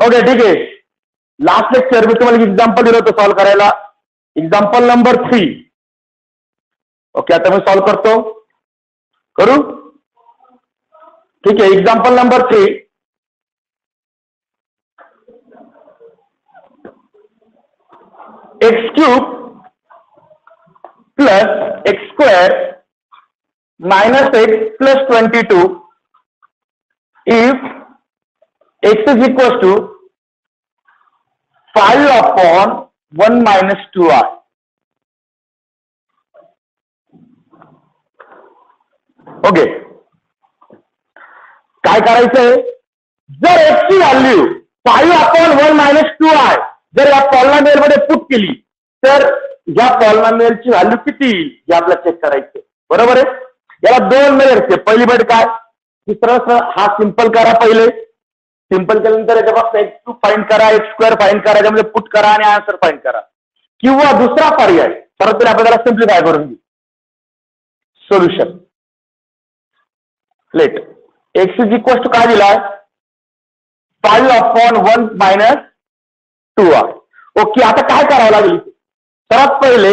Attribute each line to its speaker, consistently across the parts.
Speaker 1: Okay ठीक आहे. Last lecture मी तुम्हाला एक्झाम्पल दिलं होतं सॉल्व्ह करायला. Example number 3. ओके आता मी सॉल्व्ह करतो. करू? ठीक आहे. Example number 3. X cube plus x square minus x plus 22 if x is equal to 5 upon 1 minus 2r. Okay काय करायचंय? जर x ची व्हॅल्यू 5 upon 1 minus 2r जर या पॉलिनॉमियल मध्ये पुट केली तर या पॉलिनॉमियलची व्हॅल्यू किती येईल हे आपल्याला चेक करायचं. बरोबर आहे. याला दोन मेथड्स आहे. पहिली मेथड काय? दुसरा हा सिंपल करा. पहिले सिंपल केल्यानंतर याच्यापासून एक्स क्यूब फाइंड करा, एक्स स्क्वेअर फाइंड करा, याच्यामध्ये पुट करा आणि आन्सर फाइंड करा. किंवा दुसरा पर्याय परत तरी आपण त्याला सिम्प्लिफाय करून घेऊ. Solution let x is equal to काय दिलाय? 5 upon 1 minus 2r. ओके आता काय करावं लागेल? सर्वात पहिले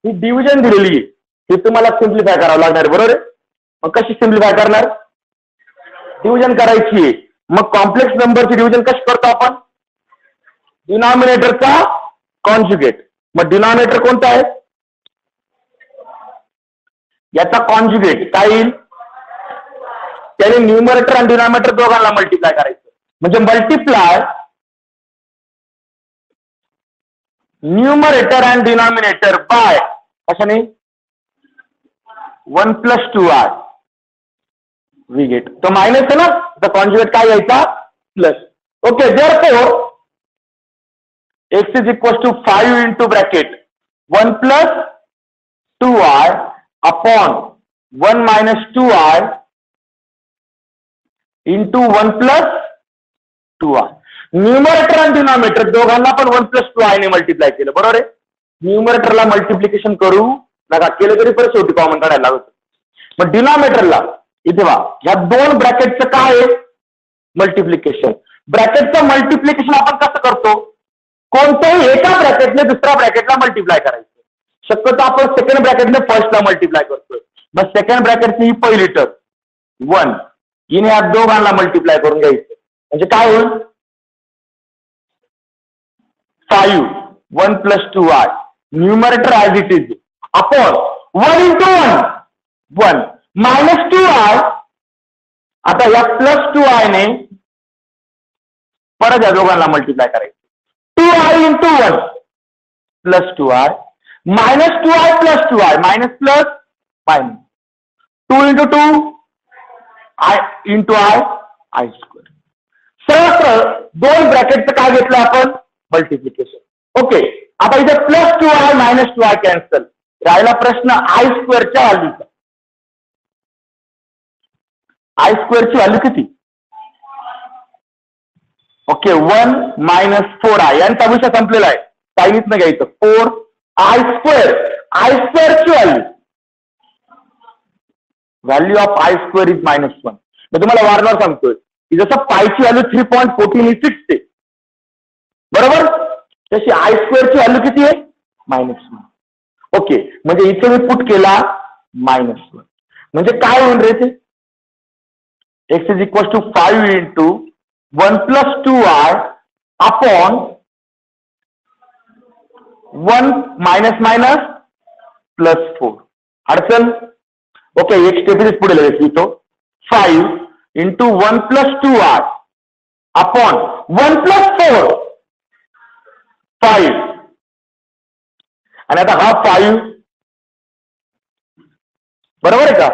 Speaker 1: ही डिव्हिजन दिलेली आहे, हे तुम्हाला सिम्प्लिफाय करावं लागणार. बरोबर आहे. मग कशी सिम्प्लिफाय करणार? डिव्हिजन करायची आहे. मग कॉम्प्लेक्स नंबरची डिव्हिजन कशी करतो आपण? डिनॉमिनेटरचा कॉन्जुगेट. मग डिनॉमिनेटर कोणता आहे? याचा कॉन्जुगेट काय येईल? त्याने न्यूमरेटर आणि डिनॉमिनेटर दोघांना मल्टिप्लाय करायचं. म्हणजे multiply numerator and denominator by कशाने? 1 plus 2r. वी गेट तो मायनस आहे ना, तर कॉन्जुगेट काय यायचा? Plus. Okay therefore x is equal to 5 into bracket 1 plus 2r upon 1 minus 2r into 1 plus 2r. Numerator आणि डिनॉमिनेटर दोघांना पण 1 plus 2r ने मल्टिप्लाय केलं. बरोबर आहे. न्यूमरेटरला मल्टिप्लिकेशन करू नका, केलं तरी पण शेवटी कॉमन काढायला लागतं. मग डिनॉमिनेटरला इथे वा ह्या दोन ब्रॅकेटचं काय आहे? मल्टिप्लिकेशन. ब्रॅकेटचं मल्टिप्लिकेशन आपण कसं करतो? कोणत्याही एका ब्रॅकेटने दुसऱ्या ब्रॅकेटला मल्टिप्लाय करायचं. शक्यतो आपण सेकंड ब्रॅकेटने फर्स्टला मल्टिप्लाय करतोय. मग सेकंड ब्रॅकेटची ही पहिली टर्म 1 हिने या दोघांना मल्टिप्लाय करून घ्यायचं. म्हणजे काय होईल? 5 1 plus 2r numerator as it is upon 1 into 1 minus 2r. आता या प्लस 2r ने परत या दोघांना मल्टिप्लाय करायचं. 2r into 1 plus 2r minus 2r plus 2r minus plus minus 2 into 2 I into I square. सरळ दोन ब्रॅकेटचं काय घेतलं आपण? मल्टिप्लिकेशन. ओके आता इथे plus 2r minus 2r cancel. राहिला प्रश्न आय स्क्वेअरच्या व्हॅल्यूचा. आय स्क्वेअरची व्हॅल्यू किती? ओके 1 minus 4i यांचा विषय संपलेला आहे. साईनीतनं घ्यायचं 4i square. आय स्क्वेअरची value of I square is -1. मी तुम्हाला वारंवार सांगतोय की जसं पायची व्हॅल्यू 3.14 आहे बरोबर, तशी आय स्क्वेअरची व्हॅल्यू किती आहे? -1. ओके म्हणजे इथे मी पुट केला -1. म्हणजे काय होईल रे ते? x is equal to 5 into 1 plus 2r upon 1 minus minus plus 4. अडचण? ओके एक स्टेप पुढे लगेच लिहितो. 5 into 1 plus 2r upon 1 plus 4 5 आणि आता हा 5 बरोबर आहे का?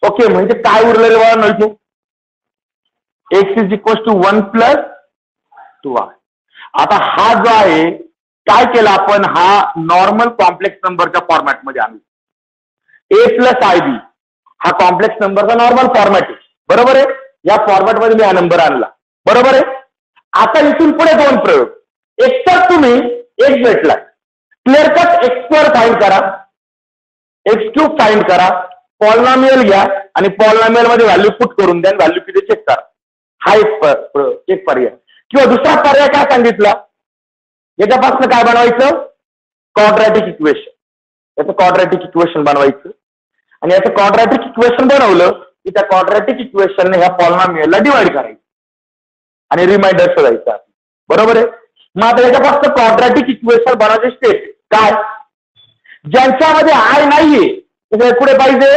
Speaker 1: ओके म्हणजे काय उरलं रे बाळा इथे? x is equal to 1 plus 2r. आता हा जो आहे काय केला आपण? हा नॉर्मल कॉम्प्लेक्स नंबरच्या फॉर्मॅटमध्ये आणला. a plus ib हा कॉम्प्लेक्स नंबरचा नॉर्मल फॉर्मॅट आहे बरोबर आहे. या फॉर्मॅट मध्ये मी हा नंबर आणला बरोबर आहे. आता इथून पुढे दोन प्रयोग. एक तर तुम्ही x भेटला clear cut x square find करा, x क्यूब फाइंड करा, पॉलिनॉमियल घ्या आणि पॉलिनॉमियल मध्ये व्हॅल्यू पुट करून द्या, व्हॅल्यू किती चेक करा. हा एक पर्याय. किंवा दुसरा पर्याय काय सांगितला, याच्यापासून काय बनवायचं, क्वाड्रॅटिक इक्वेशन. याचं क्वाड्रॅटिक इक्वेशन बनवायचं आणि याचं क्वाड्रॅटिक इक्वेशन बनवलं की त्या क्वाड्रॅटिक इक्वेशनने ह्या पॉलिनॉमियलला डिवाइड करायचं आणि रिमाइंडर शोधायचा. बरोबर आहे. मग आता याच्यापासून क्वाड्रॅटिक इक्वेशन बनवायचे स्टेप काय, ज्यांच्यामध्ये आय नाहीये ते पुढे पाहिजे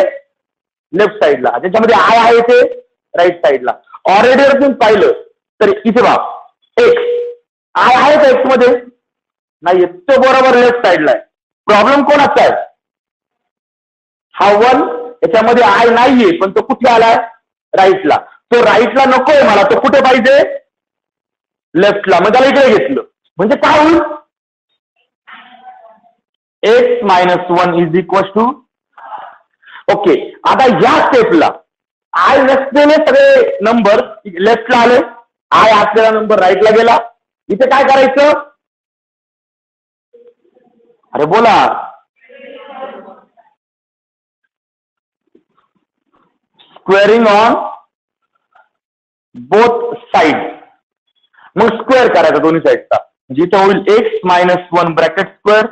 Speaker 1: लेफ्ट साईडला, ज्याच्यामध्ये आय आहे ते राईट साईडला. ऑलरेडी पाहिलं तर इथे बा एक्स आय आहे का एक्स मध्ये, नाहीये, तो बरोबर लेफ्ट साईडला आहे. प्रॉब्लेम कोणाचा आहे, हा 1, याच्यामध्ये आय नाहीये पण तो कुठे आलाय, राईटला. तो राईटला नकोय मला, तो कुठे पाहिजे, लेफ्टला. मग त्याला इकडे घेतलं म्हणजे काय होईल, x - 1 is equal to. Okay, आता या स्टेपला आय नसलेले सगळे नंबर लेफ्टला आले, आय असलेला नंबर राईटला गेला. इथे काय करायचं, अरे बोला, स्क्वेअरिंग ऑन बोथ साइड. मग स्क्वेअर करायचा दोन्ही साईडचा, जिथे होईल x - 1 bracket square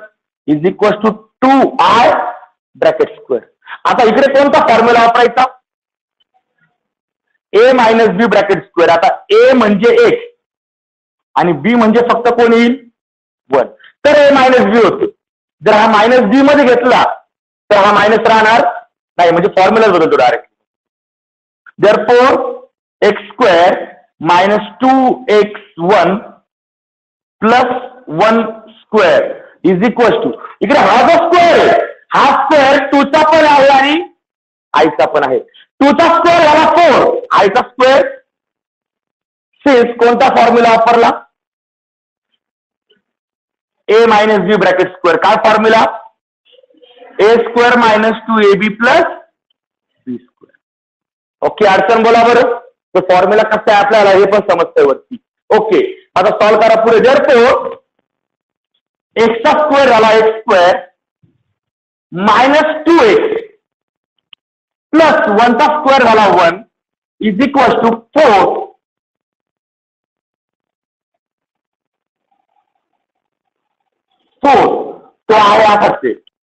Speaker 1: is equal to 2i bracket square. आता इकडे कोणता फॉर्म्युला वापरायचा, a - b ब्रॅकेट स्क्वेअर. आता a म्हणजे x आणि b म्हणजे फक्त कोण येईल, 1. तर a - b होते. जर हा -b मध्ये घेतला तर हा मायनस राहणार नाही, म्हणजे फॉर्म्युला बदलतो direct. Therefore x square minus 2x1 plus 1 square is equal to, इकडे हा जो स्क्वेअर आहे हा स्क्वेअर 2 चा पण आहे आणि i चा पण आहे. 2 चा स्क्वेअर झाला 4, i चा स्क्वेअर 6. कोणता फॉर्म्युला वापरला, a - b ब्रॅकेट स्क्वेअर. काय formula, a square - 2ab plus b square. Okay, अडचण बोला बरं, तो फॉर्म्युला कसा आहे आपल्याला हे पण समजतंय वरती. ओके, आता सॉल्व्ह करा पुढे. जर तो x चा स्क्वेअर झाला x स्क्वेअर - 2x प्लस 1 चा स्क्वेअर झाला 1 इज इक्वल टू 4. तो आहे असाच.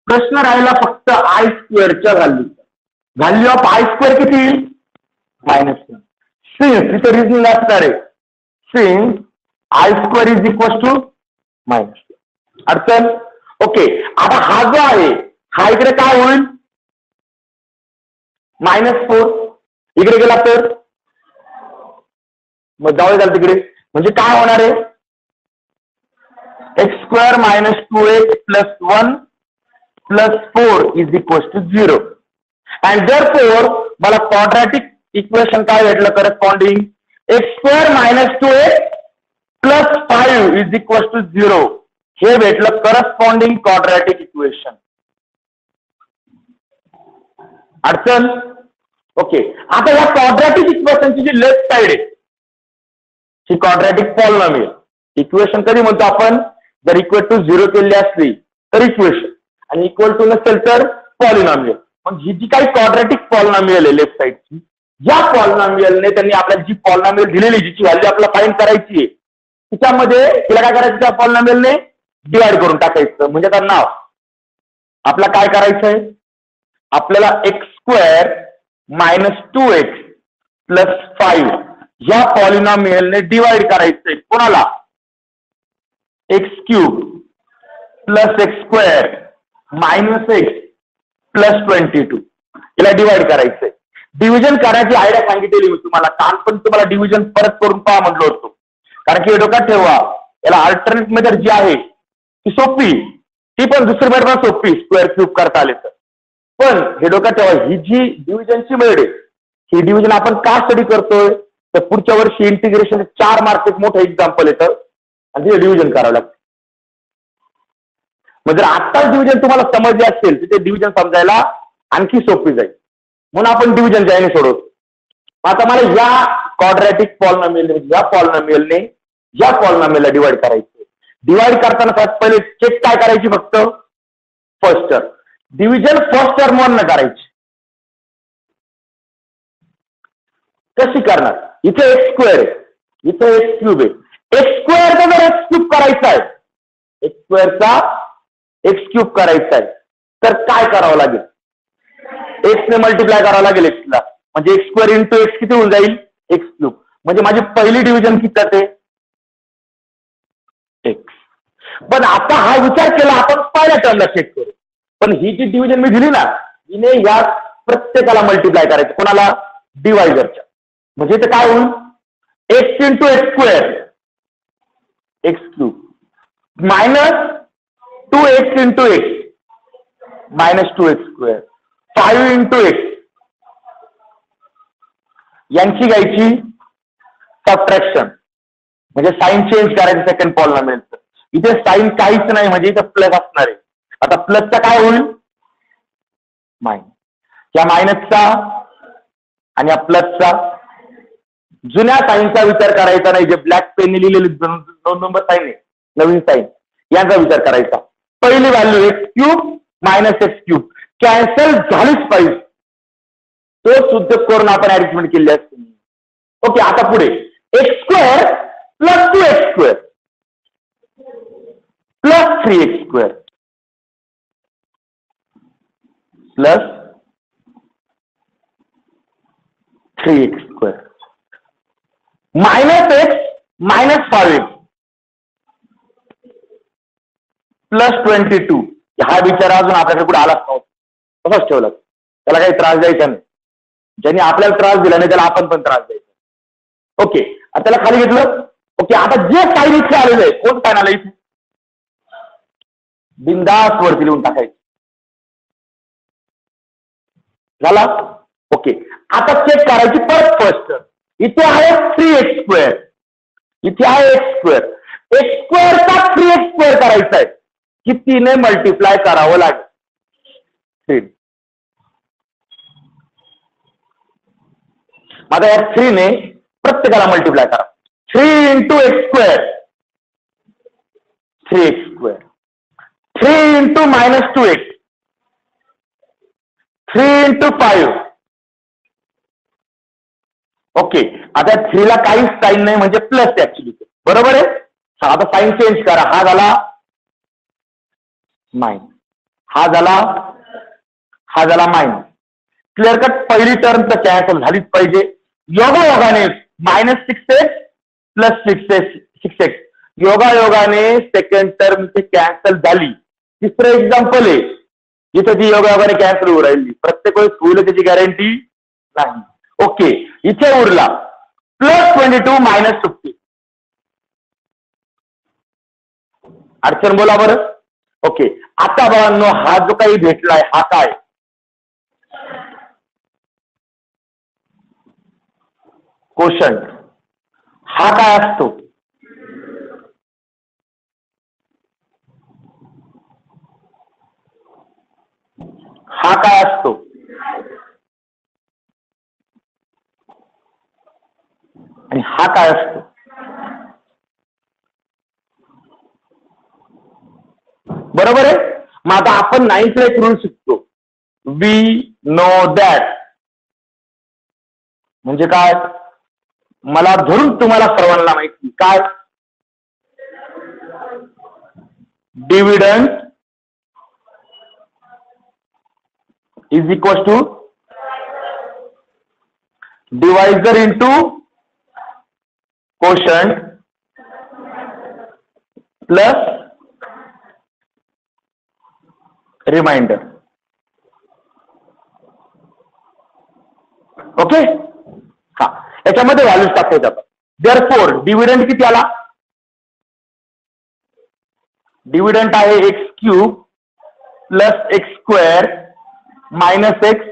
Speaker 1: प्रश्न राहिला फक्त आय स्क्वेअरच्या व्हॅल्यू ऑफ आय स्क्वेअर किती, -1. सिन्स इथे रिझनिंग असणार आहे, since I square is equal to -1. अडचण. ओके, आता हा जो आहे हा इकडे काय होईल, -4. इकडे गेला तर मग जाऊ द्याल तिकडे, म्हणजे काय होणार आहे, x square - 2x plus 1 plus 4 is equal to 0. And therefore मला क्वाड्रॅटिक इक्वेशन काय भेटलं, corresponding x square - 2x plus 5 is equal to 0. हे भेटलं करस्पॉन्डिंग क्वाड्रॅटिक इक्वेशन. अडचण. ओके, आता या क्वाड्रॅटिक इक्वेशनची जी लेफ्ट साइड आहे ही क्वाड्रॅटिक पॉलिनॉमियल इक्वेशन कधी म्हणतो आपण, जर इक्वल टू 0 केली असली तर इक्वेशन आणि इक्वल टू नसेल तर पॉलिनॉमियल. मग ही जी काही क्वाड्रॅटिक पॉलिनॉमियल आहे लेफ्ट साइडची, या पॉलिनॉमियलने त्यांनी आपल्याला जी पॉलिनॉमियल दिलेली जिची व्हॅल्यू आपल्याला फाइंड करायची आहे तिच्यामध्ये तिला काय करायचं, त्या पॉलिनॉमियलने डिवाइड करून टाकायचं. म्हणजे तर नाव आपला काय करायचंय, आपल्याला x स्क्वेअर - 2x प्लस 5 या पॉलिनॉमियलने डिवाइड करायचंय. कोणाला, x cube plus x square -x plus 22 याला डिवाइड करायचंय. डिव्हिजन करायची आयडिया सांगितलेली मी तुम्हाला, काल पण तुम्हाला डिव्हिजन परत करून पहा म्हटलं होतं. कारण की डोक्यात ठेवा, याला अल्टरनेट मेथड जी आहे ती सोपी, ती पण दुसरी मेथड सोपी स्क्वेअर क्यूब करता आले तर. पण हे डोक्यात ठेवा, ही जी डिव्हिजनची मेथड आहे ही डिव्हिजन आपण का स्टडी करतोय, तर पुढच्या वर्षी इंटिग्रेशन 4 मार्क मोठं एक्झाम्पल येतं आणि तिथे डिव्हिजन करावं लागतं. मग जर आत्ताच डिव्हिजन तुम्हाला समजले असेल तर ते डिव्हिजन समजायला आणखी सोपी जाईल, म्हणून आपण डिव्हिजन जायने सोडवतो. आता मला या क्वाड्रॅटिक पॉलिनॉमियलने या पॉलिनॉमियलला डिवाइड करायचं. डिवाइड करताना सगळ्यात पहिले चेक काय करायची, फक्त first term. Division first term वरनं करायची. कशी करणार? इथे एक्स स्क्वेअर आहे, इथे एक्स क्यूब आहे. एक्स स्क्वेअरचा जर एक्स क्यूब करायचा आहे, एक्स स्क्वेअरचा एक्स क्यूब करायचा आहे, तर काय करावं लागेल? एक्स ने मल्टिप्लाय करावं लागेल एक्सला, म्हणजे एक्स स्क्वेअर इंटू एक्स किती होऊन जाईल? X cube. म्हणजे माझी पहिली डिव्हिजन किती जाते? एक्स. पण आता हा विचार केला आपण पहिल्या टर्मला चेक करू. पण ही जी डिव्हिजन मी दिली ना, हिने या प्रत्येकाला मल्टिप्लाय करायचं. कोणाला? डिवायझरच्या. म्हणजे ते काय होईल? X into x square x cube minus 2x into x minus 2x square 5 into x यांची घ्यायची सबट्रॅक्शन, म्हणजे साईन चेंज करायचं सेकंड पॉलिनॉमियलचं. इथे साईन काहीच नाही, म्हणजे इथे प्लस असणार आहे. आता प्लसचा काय होईल? मायनस. या मायनसचा आणि या प्लसचा जुन्या साईनचा विचार करायचा नाही, जे ब्लॅक पेनने लिहिलेले 2 नंबर साईन आहे, नवीन साईन, यांचा विचार करायचा. पहिली value x cube minus x cube cancel झालीच पाहिजे. तो सुद्धा करून आपण ऍडजस्टमेंट केली असते. ओके, आता पुढे x square plus 2x square plus 3x square plus 3x square minus x minus 5x plus 22. हा विचार अजून आपल्याकडे कुठे आलाच नव्हता, तसाच ठेवला. त्याला काही त्रास द्यायचा नाही. ज्यांनी आपल्याला त्रास दिला नाही त्याला आपण पण त्रास द्यायचा. ओके, आता त्याला खाली घेतलं. ओके, आता जे साईन इथे आलेलं आहे, कोण साईन आलं इथे? बिंदास वरती लिहून टाकायचं. झाला? ओके, आता चेक करायची परत फर्स्ट. इथे आहे 3x स्क्वेअर, इथे आहे एक्स स्क्वेअर. एक्स स्क्वेअरचा 3x स्क्वेअर करायचा आहे, कितीने मल्टिप्लाय करावं लागेल? 3. आता या 3 ने प्रत्येकाला मल्टिप्लाय करा. 3 into x square 3x square 3 into minus 2x 3 into 5. Okay, आता 3 ला काहीच साईन नाही, म्हणजे प्लस ऍक्च्युली, बरोबर आहे. आता साईन चेंज करा. हा झाला मायनस, हा झाला मायनस. Clear cut. पहिली टर्म तर कॅन्सल झालीच पाहिजे. योगायोगाने मायनस 6x प्लस 6x योगायोगाने सेकंड टर्म इथे कॅन्सल झाली. तिसरं एक्झाम्पल आहे जिथे ती योगायोगाने कॅन्सल होऊ राहिली. प्रत्येक वेळेस होईल त्याची गॅरंटी नाही. ओके, इथे उरला प्लस 22 मायनस 50. अडचण बोला बरं. ओके, आता बघा, हा जो काही भेटलाय हा काय? कोशंट. हा काय असतो? हा काय असतो? आणि हा काय असतो? बरोबर आहे. मग आता आपण 9th एक रूल शिकतो, वी नो दॅट. म्हणजे काय? मला धरून तुम्हाला सर्वांना माहिती काय? Dividend is equal to divisor into quotient plus remainder. Okay, हा, याच्यामध्ये व्हॅल्यूज टाकायच्या. देअरफॉर डिव्हिडंड किती आला? डिव्हिडंड आहे x cube plus x square minus x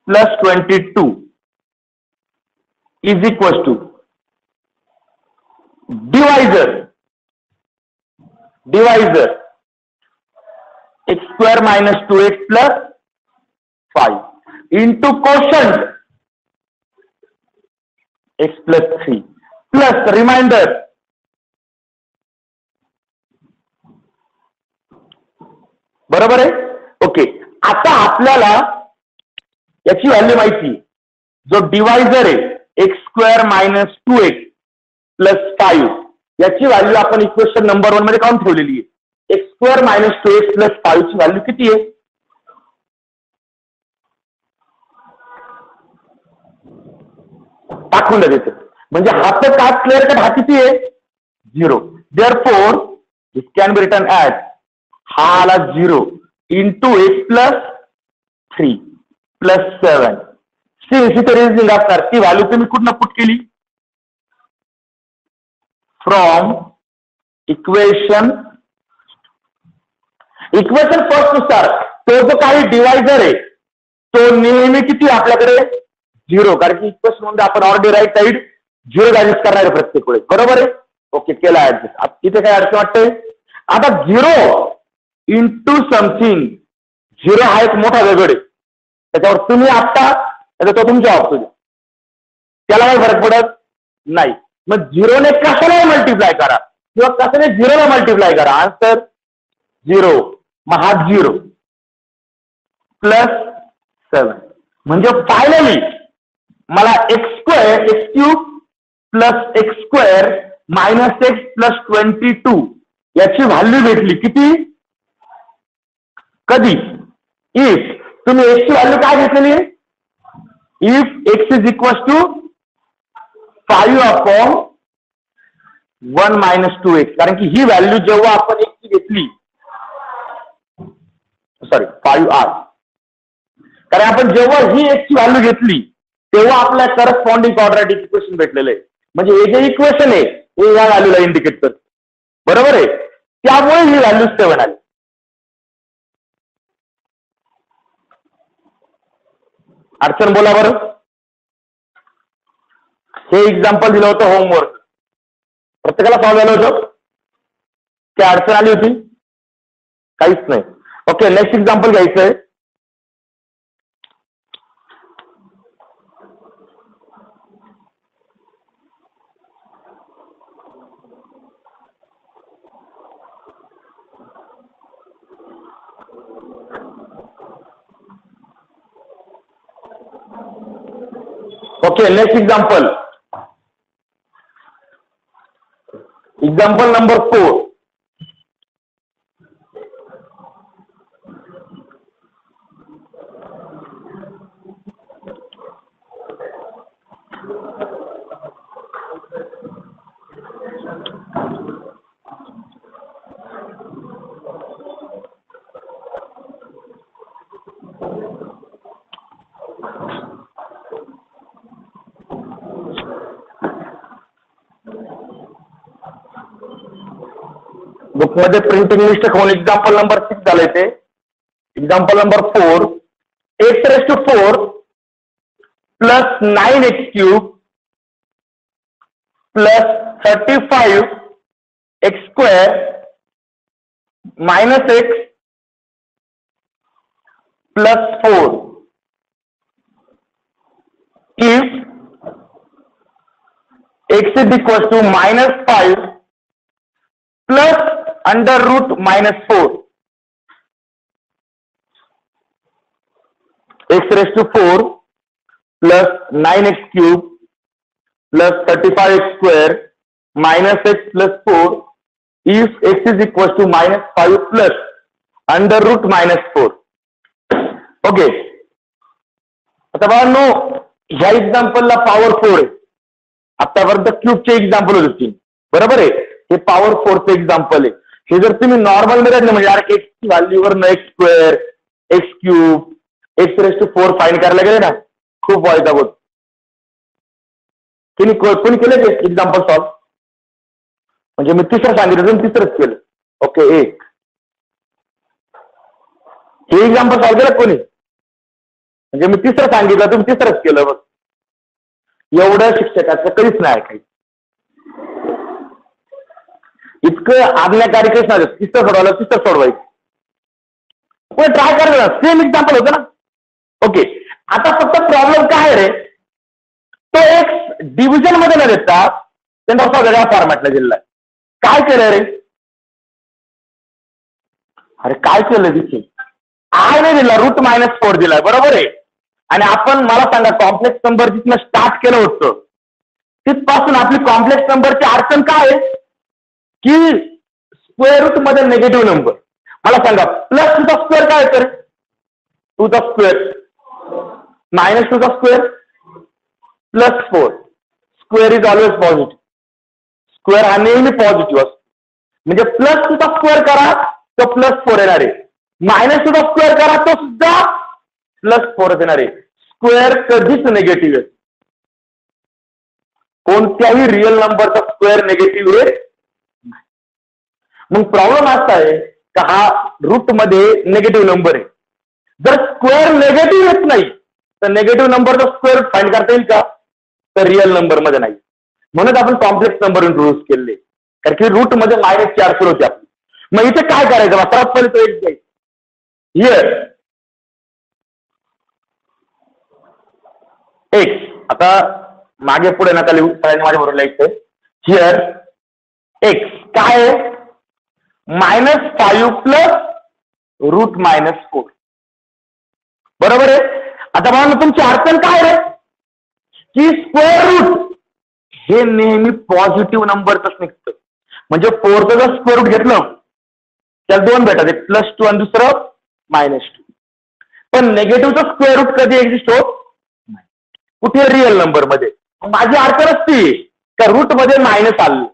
Speaker 1: plus 22 is equal to divisor x square minus 2x plus 5 into quotient x plus 3 plus remainder बरोबर आहे. Okay, आता आपल्याला याची व्हॅल्यू माहिती. जो डिवायझर आहे X square minus 2x plus 5 याची value आपण इक्वेशन नंबर 1 मध्ये काढून ठेवलेली आहे. X square minus 2x plus 5 ची व्हॅल्यू किती आहे? टाकून द्यायचं. म्हणजे हाचं काय क्लिअर कट हा किती आहे? 0. Therefore this can be written as हा आला 0 into x plus 3 plus 7. Since इथे रिझनिंग असणार ती व्हॅल्यू तुम्ही कुठनं पुट केली? फ्रॉम इक्वेशन फर्स्ट नुसार तो जो काही डिवायझर आहे तो नेहमी किती आपल्याकडे? 0. कारण की इक्वेशन मध्ये आपण ऑलरेडी राईट साईड 0 ऍडजस्ट करणार आहे प्रत्येक वेळेस. बरोबर आहे? ओके, केला ऍडजस्ट. इथे काय अडचण वाटतंय? आता 0 इंटू समथिंग 0 हा एक मोठा वेगळे त्याच्यावर तुम्ही आता तो तुमच्या बाबतीत त्याला काही फरक पडत नाही. मग 0 ने कशाला मल्टिप्लाय करा किंवा कशाने 0 ला मल्टिप्लाय करा? आन्सर 0. मग हा 0 प्लस 7 म्हणजे फायनली मला x cube plus x square minus x plus 22 याची व्हॅल्यू भेटली. किती? कधी? इफ तुम्ही एक्स ची व्हॅल्यू काय घेतलेली आहे? If x is equal to 5/1 minus 2x. कारण की ही व्हॅल्यू जेव्हा आपण एक्स ची घेतली 5r, कारण आपण जेव्हा ही एक्स ची व्हॅल्यू घेतली तेव्हा आपल्या करस्पॉन्डिंग क्वाड्रॅटिक इक्वेशन भेटलेलं आहे. म्हणजे हे जे इक्वेशन आहे हे या व्हॅल्यूला इंडिकेट करते. बरोबर आहे? त्यामुळे ही व्हॅल्यू 7 आली. अडचण बोला बरं. हे एक्झाम्पल दिलं होतं होमवर्क, प्रत्येकाला सॉल्व्ह झालं होतं? काय अडचण आली होती? काहीच नाही. ओके, नेक्स्ट एक्झाम्पल घ्यायचं आहे. Okay, next example. Example number 4. Book मध्ये प्रिंटिंग मिस्टेक होऊन एक्झाम्पल नंबर 6 झालंय ते. Example number 4, x⁴ plus 9x cube plus 35x square minus x plus 4 if x is equal to -5 plus under root -4. x⁴ plus 9x cube plus 35x square minus x plus 4 if x is equal to -5 plus under root -4. Okay, आता बघा no ह्या एक्झाम्पलला power 4 आहे. आतापर्यंत क्यूबचे example होते 3. बरोबर आहे? हे power 4चे example आहे. हे जर तुम्ही नॉर्मल मध्ये म्हणजे यार एक्स ची व्हॅल्यूवर x square x cube x⁴ find करायला गेले ना खूप वाईट होत. कोणी केलं ते एक्झाम्पल सॉल्व? म्हणजे मी तिसरं सांगितलं तुम्ही तिसरंच केलं. ओके, एक हे एक्झाम्पल सॉल्व केलं कोणी? म्हणजे मी तिसरं सांगितलं तुम्ही तिसरंच केलं. बघ एवढं शिक्षकाचं कधीच नाही काही. इतकं आज्ञाकारी केस नाही. तिसरं सोडवायचं. पण ट्राय करा, सेम एक्झाम्पल होतं ना. ओके, आता फक्त प्रॉब्लेम काय रे, तो एक्स डिव्हिजन मध्ये न देता त्यांना असा वेगळ्या फॉर्मॅटला दिलाय. काय केलं रे? अरे काय केलं तिथे? आय नाही दिला, रूट -4 दिलाय. बरोबर आहे? आणि आपण मला सांगा कॉम्प्लेक्स नंबर जिथनं स्टार्ट केलं होतं तिथपासून आपली कॉम्प्लेक्स नंबरची अडचण काय आहे की स्क्वेअर रूट मध्ये निगेटिव्ह नंबर. मला सांगा प्लस 2चा स्क्वेअर काय तर 2चा स्क्वेअर मायनस 2चा square plus 4. Square is always positive. Square हा नेहमी पॉझिटिव्ह असतो. म्हणजे प्लस 2चा स्क्वेअर करा तो प्लस 4 येणार आहे. मायनस 2चा स्क्वेअर करा तो सुद्धा प्लस 4 येणार आहे. स्क्वेअर कधीच निगेटिव्ह आहे. कोणत्याही रिअल नंबरचा स्क्वेअर निगेटिव्ह आहे. मग प्रॉब्लेम असा आहे का हा रूट मध्ये निगेटिव्ह नंबर आहे. जर स्क्वेअर निगेटिव्ह येत नाही तर निगेटिव्ह नंबरचा स्क्वेअर फाइंड करता येईल का? तर रिअल नंबर मध्ये नाही. म्हणून आपण कॉम्प्लेक्स नंबर इंट्रोड्यूस केले कारण की रूट मध्ये -4 सुरू होते आपली. मग इथे काय करायचं? सर्वात पहिले तो एक जाईल हिअर एक्स. आता मागे पुढे नका लिहू, सगळ्यांनी माझ्या बरोबर लिहायचंय. हिअर एक्स काय आहे? -5 प्लस रूट -4. बरोबर आहे. आता बघा तुमची अडचण काय आहे की स्क्वेअर रूट हे नेहमी पॉझिटिव्ह नंबरच निघतं. म्हणजे 4चं जर स्क्वेअर रूट घेतलं त्याला 2 भेटत एक +2 आणि दुसरं -2. पण निगेटिव्हचं स्क्वेअर रूट कधी एक्झिस्ट होत नाही. कुठे? रिअल नंबर मध्ये. माझी अडचण असती का रूट मध्ये मायनस आलं.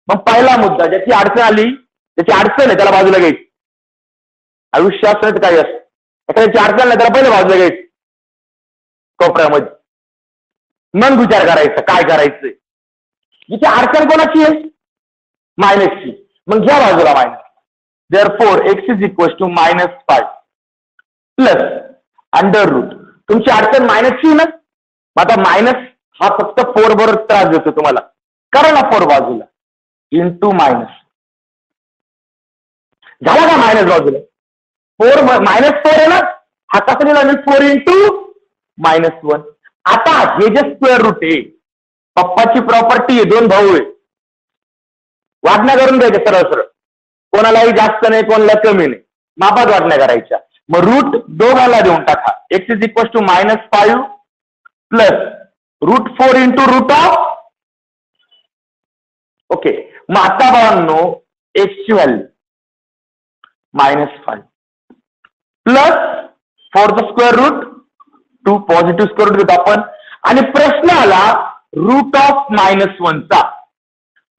Speaker 1: मग पहिला मुद्दा ज्याची अडचण आली त्याची अडचण आहे त्याला बाजूला घ्यायची. आयुष्य असं काही असतं त्याची अडचण नाही त्याला पहिले बाजूला घ्यायची कोपऱ्यामध्ये. मग विचार करायचा काय करायचंय. जिथे अडचण कोणाची आहे? मायनसची. मग घ्या बाजूला minus. Therefore x is equals to -5 plus under root. तुमची अडचण मायनसची ना. आता मायनस हा फक्त 4 बरोबर त्रास देतो तुम्हाला. करा ना 4 बाजूला इंटू मायनस. झाला का मायनस बाजूला? 4 -4 आहे ना. हा कसा लिहिला मी? 4 इंटू -1. आता हे जे स्क्वेअर रूट आहे पप्पाची प्रॉपर्टी आहे. 2 भाऊ आहे. वाटण्या करून द्यायच्या सरळ सरळ. कोणालाही जास्त नाही कोणाला कमी नाही. मापात वाटण्या करायच्या. मग रूट दोघांना देऊन टाका. x is equal to -5 plus √4 into root of. Okay. मग आता बघांनो x ची व्हॅल्यू -5 प्लस 4चं square root 2 positive square root घेतो आपण. आणि प्रश्न आला रूट ऑफ -1 चा.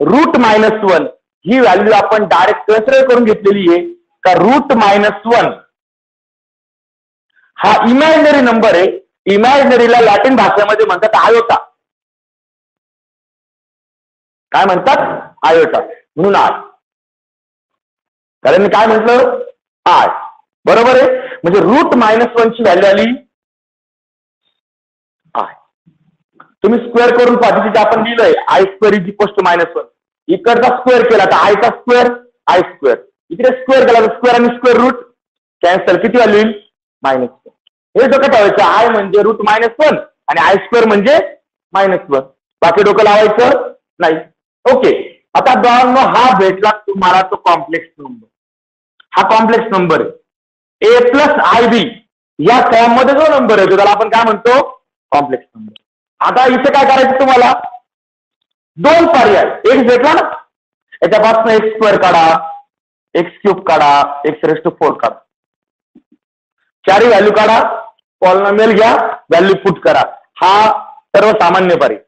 Speaker 1: रूट -1 ही व्हॅल्यू आपण डायरेक्ट कन्सिडर करून घेतलेली आहे का रूट -1 हा इमॅजिनरी नंबर आहे. इमॅजिनरीला लॅटिन भाषेमध्ये म्हणतात आयोटा. काय म्हणतात? आयोटा. म्हणून आय. कारण मी काय म्हटलं? आय. बरोबर आहे. म्हणजे रूट -1 ची व्हॅल्यू आली आय. तुम्ही स्क्वेअर करून पाहा. तिथे आपण लिहिलंय i² इज इक्वल टू -1. इकडचा स्क्वेअर केला तर आयचा स्क्वेअर i². इकडे स्क्वेअर केला तर स्क्वेअर आणि स्क्वेअर रूट कॅन्सल. किती व्हॅल्यू येईल? -1. हे डोकं ठेवायचं. आय म्हणजे रूट -1 आणि i² म्हणजे -1. बाकी डोकं लावायचं नाही. ओके. आता दोघांनो हा भेटला तुम्हाला तो कॉम्प्लेक्स नंबर. हा कॉम्प्लेक्स नंबर आहे. a प्लस IB या फॉर्म मध्ये जो नंबर आहे त्याला आपण काय म्हणतो? Complex number. आता इथे काय करायचं तुम्हाला? 2 पर्याय. x भेटला ना. याच्यापासून x² काढा, x³ काढा, x⁴ काढा. 4 व्हॅल्यू काढा. पॉलिनॉमियल घ्या. व्हॅल्यू पुट करा. हा सर्वसामान्य पर्याय.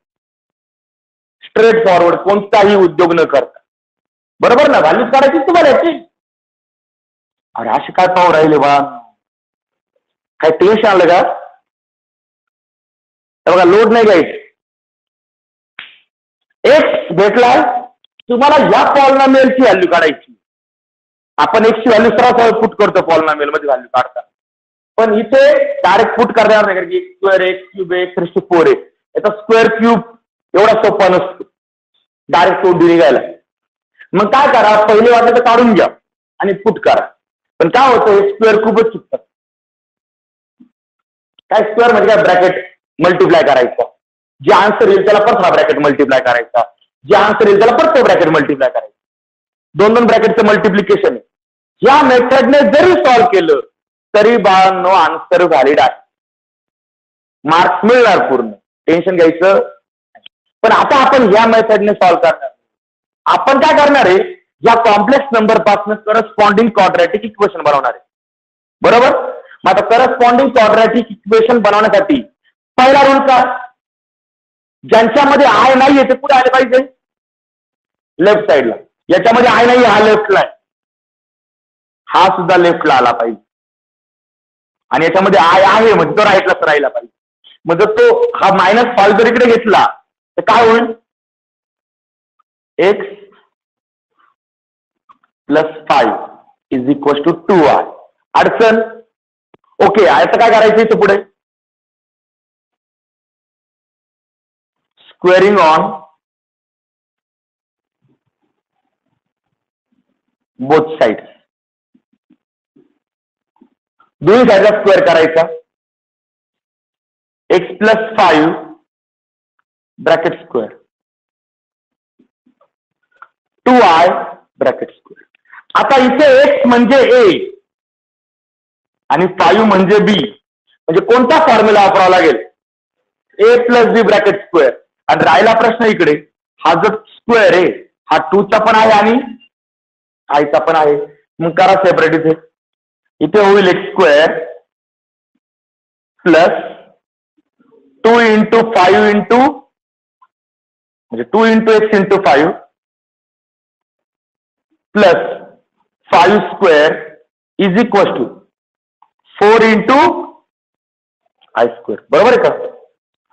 Speaker 1: Straight forward. कोणताही उद्योग न करता. बरोबर ना. व्हॅल्यू काढायची तुम्हाला याची. अरे असे काय पाहू राहिले बा? काय टेन्शन आलं का? बघा लोड नाही घ्यायचं. एक्स भेटलाय तुम्हाला या पॉलिनॉमियलची व्हॅल्यू काढायची. आपण एक्सची व्हॅल्यू सरळ पुट करतो पॉलिनॉमियल मध्ये व्हॅल्यू काढता. पण इथे डायरेक्ट पुट करणार नाही कारण की x² x⁴ आहे. याचा स्क्वेअर क्यूब एवढा सोपा नसतो डायरेक्ट तो निघायला. मग काय करा? पहिले वाटलं तर काढून घ्या आणि पुट करा. पण काय होतं? स्क्वेअर खूपच चुकतात. काय स्क्वेअर म्हणजे काय? ब्रॅकेट मल्टिप्लाय करायचा. जे आन्सर येईल त्याला परत हा ब्रॅकेट मल्टिप्लाय करायचा. जे आन्सर येईल त्याला परत तो ब्रॅकेट मल्टिप्लाय करायचा. 2 ब्रॅकेटचं मल्टिप्लिकेशन आहे. या मेथडने जरी सॉल्व्ह केलं तरी बाळांनो आन्सर व्हॅलिड आहे. मार्क्स मिळणार पूर्ण. टेन्शन घ्यायचं. पण आता आपण ह्या मेथडने सॉल्व्ह करणार. आपण काय करणार आहे, या कॉम्प्लेक्स नंबर पासून करस्पॉन्डिंग क्वाड्रॅटिक इक्वेशन बनवणार आहे. बरोबर. मग आता करस्पॉन्डिंग क्वाड्रॅटिक इक्वेशन बनवण्यासाठी पहिला रूल काय, ज्यांच्यामध्ये आय नाहीये ते कुठे आले पाहिजे, लेफ्ट साईडला. याच्यामध्ये आय नाही, हा लेफ्टला आहे, हा सुद्धा लेफ्टला आला पाहिजे. आणि याच्यामध्ये आय आहे म्हणजे तो राईटलाच राहिला पाहिजे. म्हणजे तो हा -5 जर इकडे घेतला तर काय होईल, x + 5 = 2y. अडचण. ओके, आता काय करायचं इथे पुढे, स्क्वेअरिंग ऑन बोथ साइड्स. दोन्ही साईडला स्क्वेअर करायचा. x + 5 bracket square 2y bracket square. आता इथे x म्हणजे a आणि 5 म्हणजे b, म्हणजे कोणता फॉर्म्युला वापरावा लागेल, a + b ब्रॅकेट स्क्वेअर. आणि राहिला प्रश्न इकडे, हा जो स्क्वेअर आहे हा 2 चा पण आहे आणि i चा पण आहे. मग करा सेपरेट. इथे होईल x² + 2 × 5 म्हणजे 2 × x × 5 + 5² = 4 × i². बरोबर आहे का.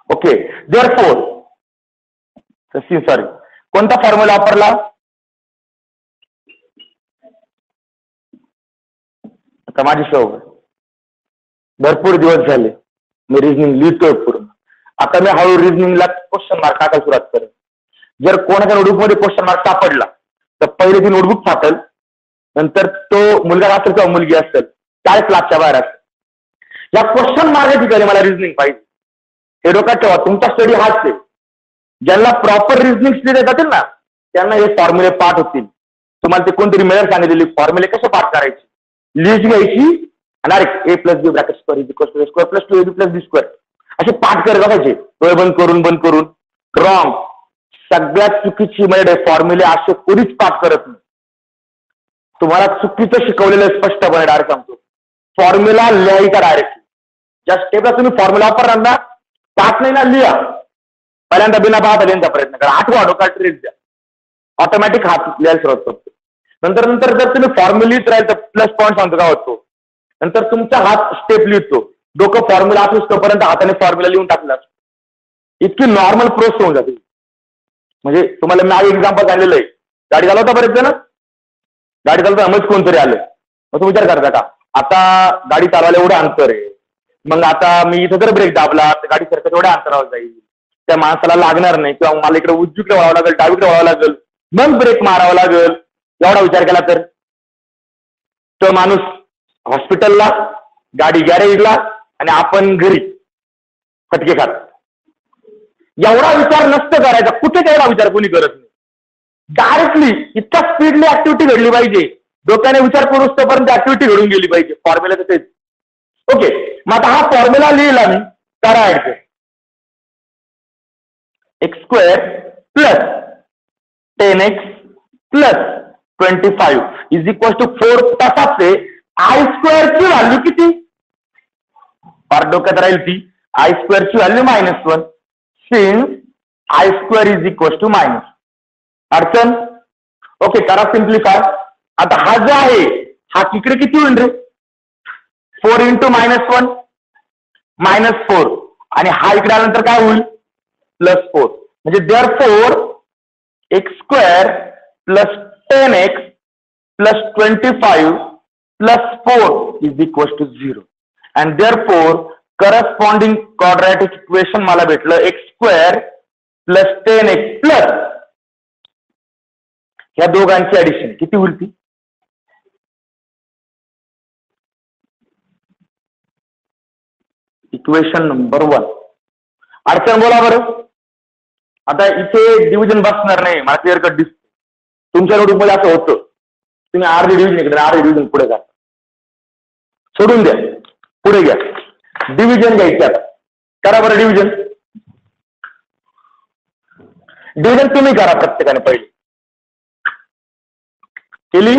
Speaker 1: ओके, देअरफॉर सॉरी, कोणता फॉर्म्युला वापरला, आता माझी सवय, भरपूर दिवस झाले मी रिझनिंग लिहितोय पूर्ण. आता मी हळू रिझनिंगला क्वेश्चन मार्क टाकायला सुरुवात करेन. जर कोणाच्या नोटबुकमध्ये क्वेश्चन मार्क सापडला तर पहिले ती नोटबुक फाटेल, नंतर तो मुलगा असेल किंवा मुलगी असेल 40 लाखच्या बाहेर असेल. या क्वेश्चन मार्क ठिकाणी मला रिझनिंग पाहिजे, हे डोक्यात ठेवा. तुमचा स्टडी हाच आहे. ज्यांना प्रॉपर रिझनिंग स्टडी जातील ना त्यांना हे फॉर्म्युले पाठ होतील. तुम्हाला ते कोणतरी मेथड सांगितलेली फॉर्म्युले कसे पाठ करायचे, लिस्ट घ्यायची आणि direct a + b bracket square = a² + 2ab + b², असे पाठ करत बघायचे डोळे बंद करून. रॉंग. सगळ्यात चुकीची मेथड, फॉर्म्युले असे कोणीच पाठ करत नाही. तुम्हाला चुकीचं शिकवलेलं स्पष्टपणे डायरेक्ट सांगतो. फॉर्म्युला लिहायचा डायरेक्ट. ज्या स्टेपला तुम्ही फॉर्म्युला वापरणार ना, पाठ नाही ना, लिहा. पहिल्यांदा बिना पाहता लिहायचा प्रयत्न करा. आठवा, डोक्यात ट्रिक द्या, ऑटोमॅटिक हात लिहायला सुरुवात करतो. नंतर जर तुम्ही फॉर्म्युला लिहित राहील तर प्लस पॉईंट सांगतो काय होतो. नंतर तुमचा हात स्टेप लिहितो, डोकं फॉर्म्युला असूच तोपर्यंत हाताने फॉर्म्युला लिहून टाकला. इतकी नॉर्मल प्रोसेस होऊन जाते. म्हणजे तुम्हाला मी एक्झाम्पल सांगितलेलं आहे. गाडी चालवता बरेच जण, गाडी चालवता मग कोणतरी आलं, मग तुम्ही विचार करता का आता गाडी चालवायला एवढं अंतर आहे, मग आता मी इथं जर ब्रेक दाबला तर गाडी सरकत एवढ्या अंतरावर जाईल, त्या माणसाला लागणार नाही, किंवा मला इकडे उजवीकडे वळावं लागेल, डावीकडे वळावं लागेल, मग ब्रेक मारावा लागेल. एवढा विचार केला तर तो माणूस हॉस्पिटलला, गाडी गॅरेजला आणि आपण घरी फटके खात. एवढा विचार नसतं करायचा. कुठे तेवढा विचार कोणी करत नाही. डायरेक्टली इतका स्पीडली ऍक्टिव्हिटी घडली पाहिजे, डोक्याने विचार करूच तोपर्यंत ऍक्टिव्हिटी घडून गेली पाहिजे. फॉर्म्युला तर तेच. ओके, मग आता हा फॉर्म्युला लिहिला मी, करा ऍड. x² + 10x + 25 = 4. तसाच आहे i² ची व्हॅल्यू किती, फार डोक्यात राहील ती. i² ची व्हॅल्यू -1 सिन्स i² = अडचण. ओके, करा सिम्प्लिफाय. आता हा जो आहे हा तिकडे किती होईल रे, 4 × -1 -4, आणि हा इकडे आल्यानंतर काय होईल +4. म्हणजे therefore x² + 10x + 25 + 4 = 0. and therefore corresponding quadratic equation मला भेटलं x² + 10x प्लस या दोघांची ऍडिशन किती होईल ती, इक्वेशन नंबर 1. अडचण बोला बरं. आता इथे डिव्हिजन बसणार नाही, मला क्लिअर कट दिसत. तुमच्या नोटबुकमध्ये असं होतं, तुम्ही अर्धे डिव्हिजन इकडे अर्धे डिव्हिजन पुढे जा, सोडून द्या, पुढे घ्या. डिव्हिजन घ्यायचे. आता करा बरं डिव्हिजन. डिव्हिजन तुम्ही करा प्रत्येकाने पहिले. केली?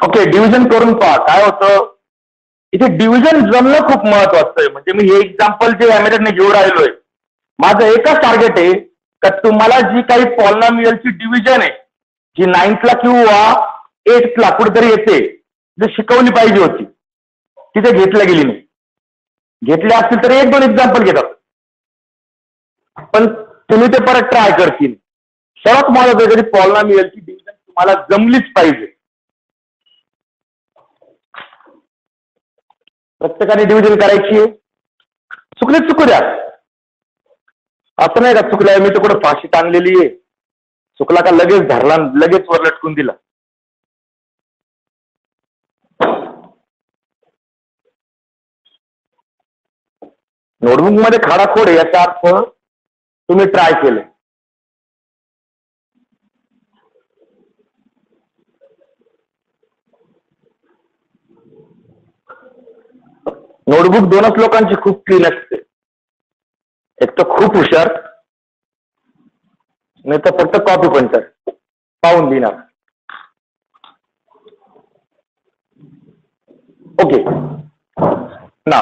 Speaker 1: ओके, डिव्हिजन करून पहा काय होतं. इथे डिव्हिजन जमणं खूप महत्वाचं आहे. म्हणजे मी हे एक्झाम्पल जे ॲमेरिकने घेऊन राहिलोय, माझं एकच टार्गेट आहे का तुम्हाला जी काही पॉलिनॉमियलची डिव्हिजन आहे जी 9th ला किंवा 8th ला कुठेतरी येते, जे शिकवली पाहिजे होती तिथे घेतल्या गेली नाही. घेतल्या असतील तर 1-2 एक्झाम्पल घेतात, पण तुम्ही ते परत ट्राय करतील. सर्वात महत्वाचं आहे पॉलिनॉमियलची डिव्हिजन तुम्हाला जमलीच पाहिजे. प्रत्येकाने डिव्हिजन करायची आहे. चुकले चुकू द्या, असं नाही का चुकलंय मी तर कुठं फाशी टांगलेली आहे, चुकला का लगेच धरला लगेच वर लटकून दिला. नोटबुक मध्ये खाडाखोड आहे याचा अर्थ तुम्ही ट्राय केले. नोटबुक दोनच लोकांची खूप क्लीन असते, एक तर खूप हुशार, नाही तर फक्त कॉपी पंचर पाहून देणार. ओके, ना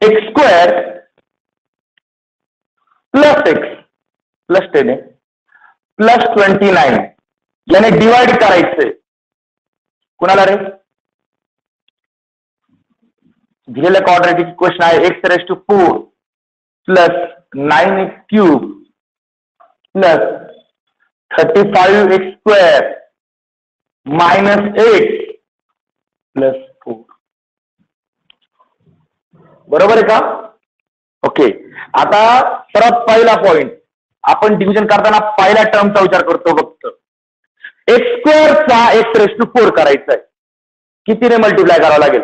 Speaker 1: x² plus x plus 10 plus 29 याने डिवाइड करायचंय. कुणाला रे? दिलेलं क्वाड्रॅटिक इक्वेशन आहे x⁴ plus 9x³ plus 35x² minus 8 plus 4. बरोबर आहे का? ओके, आता सर्वात पहिला पॉइंट, आपण डिव्हिजन करताना पहिल्या टर्मचा विचार करतो फक्त. x² चा x⁴ करायचा आहे, कितीने मल्टिप्लाय करावं लागेल?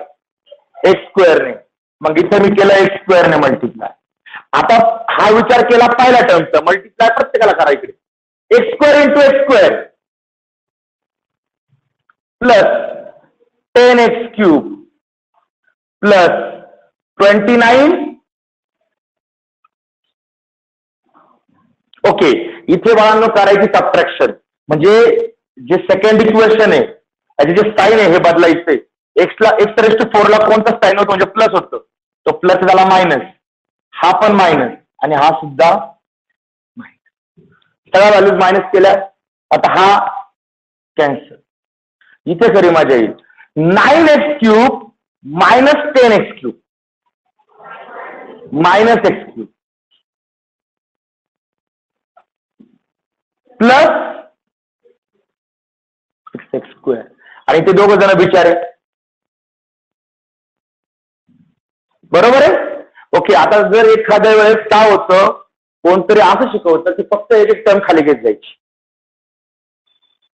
Speaker 1: x² ने. मग इथे मी केलं x² ने मल्टिप्लाय. आता हा विचार केला पहिल्या टर्मचा, मल्टिप्लाय प्रत्येकाला करायचे. x² into x² plus 10x³ plus 29. Okay, इथे बाळांनो करायची सबट्रॅक्शन, म्हणजे जे सेकंड इक्वेशन आहे त्याचे जे साइन आहे हे बदलायचे. x⁴ ला कोणता साइन होतो म्हणजे प्लस होतं, तो प्लस झाला मायनस, हा पण मायनस आणि हा सुद्धा मायनस. सगळ्या व्हॅल्यूज मायनस केल्या. आता हा कॅन्सल. इथे खरी मजा येईल. 9x³ minus 10x³ minus x³ plus 6x². आणि ते दोघं जण बिचारे. बरोबर आहे? ओके, आता जर एखाद्या वेळेस काय होतं, कोणतरी असं शिकवतं की फक्त एक एक टर्म खाली घेत जायची,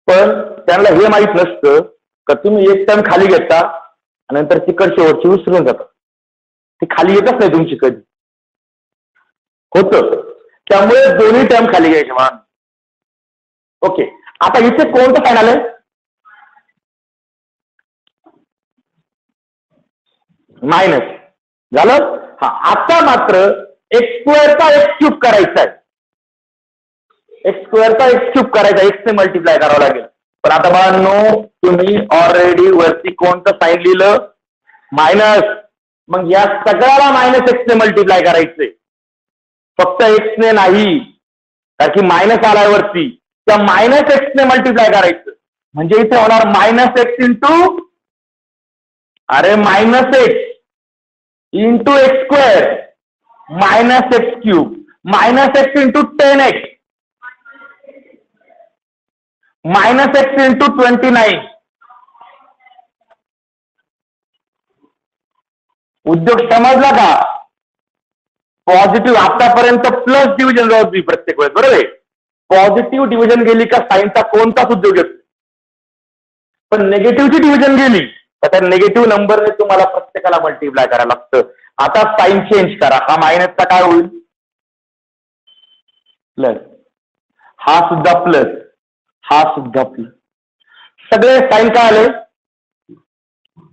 Speaker 1: पण त्यांना हे माहित नसतं का तुम्ही एक टर्म खाली घेता आणि नंतर तिकडची शेवटची विसरून जातात. ती खाली येतच नाही तुमची कधी. होतं, त्यामुळे दोन्ही टर्म खाली घ्यायचे मान. ओके, आता इथे कोणतं साइन आलंय? मायनस झालं. हा, आता मात्र x² चा x³ करायचा आहे. x² चा x³ करायचा, x ने मल्टिप्लाय करावं लागेल. पण आता बाळांनो तुम्ही ऑलरेडी वरती कोणतं साइन लिहिलं? मायनस. मग या सगळ्याला मायनस x ने मल्टिप्लाय करायचंय, फक्त x ने नाही, कारण की मायनस आलाय वरती, त्या मायनस x ने मल्टिप्लाय करायचं. म्हणजे इथे होणार -x इंटू, अरे -x into x² minus x³ minus x into 10x minus x into 29. उद्योग समजला का? पॉझिटिव्ह आतापर्यंत प्लस डिव्हिजन होती प्रत्येक वेळेस, बरोबर आहे? पॉझिटिव्ह डिव्हिजन गेली का साइनचा कोणताच उद्योग येतो. पण निगेटिव्हची डिव्हिजन गेली तर त्या निगेटिव्ह नंबरने तुम्हाला प्रत्येकाला मल्टिप्लाय करायला लागतं. आता साइन चेंज करा. हा मायनसचा काय होईल? प्लस. हा सुद्धा प्लस, हा सुद्धा प्लस. सगळे साइन काय आले?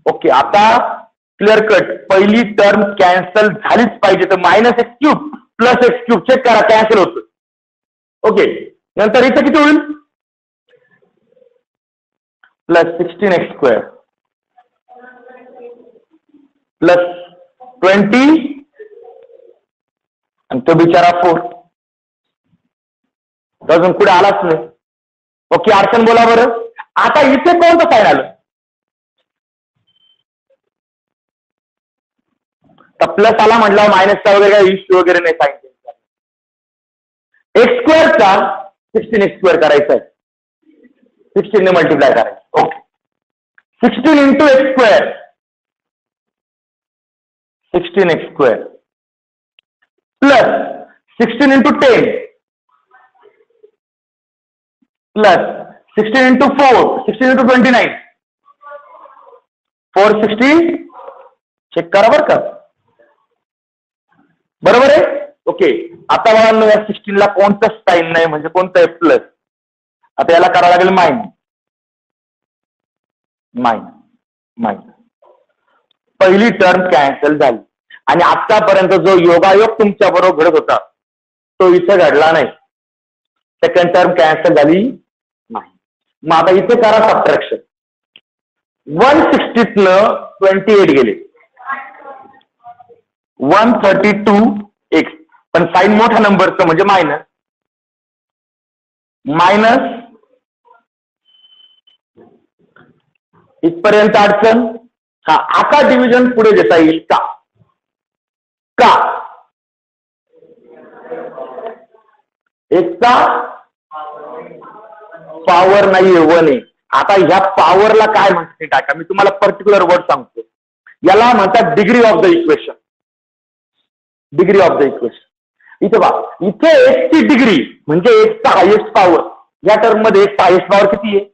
Speaker 1: ओके. आता क्लिअर कट. पहिली टर्म कॅन्सल झालीच पाहिजे. तर minus x cube plus x cube check करा, कॅन्सल होतं. ओके. नंतर इथं किती होईल? प्लस 16x² प्लस 20 आणि तो बिचारा 4. अजून पुढे आलाच नाही. ओके. अडचण बोला बरं. आता इथे कोणतं साइन आलं? तर प्लस आला म्हटलं मायनसचा वगैरे काही इश्यू वगैरे नाही. साइन x² 16x² करायचं आहे. 16 ने मल्टिप्लाय करायचं. Okay. 16 into x² 16x² plus 16 into 10 plus 16 into 4 16 into 29 460. Check करा बरं का. बरोबर आहे. ओके. आता बघा या 16 ला कोणतं साइन नाही म्हणजे कोणतं आहे? प्लस. आता याला करावं लागेल मायनस. पहिली टर्म कॅन्सल झाली आणि आतापर्यंत जो योगायोग तुमच्या बरोबर घडत होता तो इथे घडला नाही. सेकंड टर्म कॅन्सल झाली नाही. मग आता इथे करा सबट्रॅक्शन. 160 न 28 गेले. 132x. पण साइन मोठ्या नंबरचं म्हणजे मायनस. इथपर्यंत अडचण. हा. आता डिव्हिजन पुढे देता येईल का? एकचा पॉवर नाहीये, 1 आहे. आता ह्या पॉवरला काय म्हणते टाका. मी तुम्हाला पर्टिक्युलर वर्ड सांगतो. याला म्हणतात degree of the equation. Degree of the equation. इथे बा, इथे एक्सची डिग्री म्हणजे एक्सचा हायेस्ट पॉवर. या टर्म मध्ये एक्सचा हायेस्ट पॉवर किती आहे?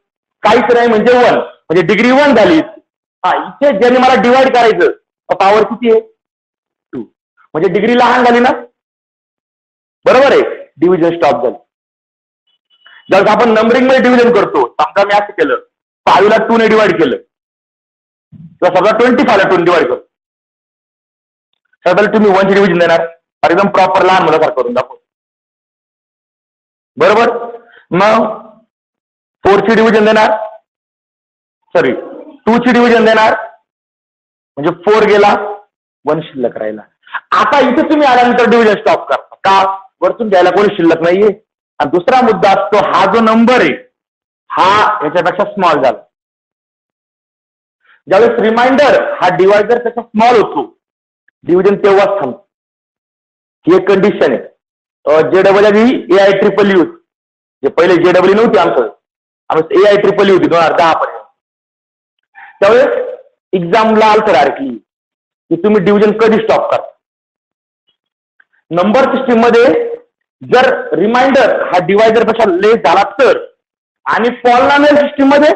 Speaker 1: काहीच नाही म्हणजे 1. म्हणजे डिग्री 1 झाली. हा. इथे ज्याने मला डिवाइड करायचं पॉवर किती आहे? 2. म्हणजे डिग्री लहान झाली ना. बरोबर आहे. डिव्हिजन स्टॉप झाली. ज्यावेळेस आपण नंबरिंग मध्ये डिव्हिजन करतो, समजा मी असं केलं 5 ला 2 ने डिवाइड केलं किंवा समजा 25 ला 2 ने डिवाइड करतो, त्याबद्दल तुम्ही 1 ची डिव्हिजन देणार. एकदम प्रॉपर लहान मुलासारखं करून दाखव. बरोबर. मग 4 ची डिव्हिजन देणार, सॉरी 2 ची डिव्हिजन देणार म्हणजे 4 गेला, 1 शिल्लक राहिला. आता इथे तुम्ही आल्यानंतर डिव्हिजन स्टॉप करता का? वरतून घ्यायला कोणी शिल्लक नाहीये. आणि दुसरा मुद्दा असतो हा जो नंबर आहे हा याच्यापेक्षा स्मॉल झाला. ज्यावेळेस रिमाइंडर हा डिवायझर पेक्षा स्मॉल होतो डिव्हिजन तेव्हाच थांबतो. ही एक कंडिशन आहे. JEE जे पहिले JEE नव्हती आमचं, AIEEE होती 2010 पर्यंत. त्यावेळेस एक्झामला आन्सर आली की तुम्ही डिव्हिजन कधी स्टॉप करता. नंबर सिस्टीम मध्ये जर रिमाइंडर हा डिवायझर पेक्षा लेस झाला तर, आणि पॉलिनॉमियल सिस्टीम मध्ये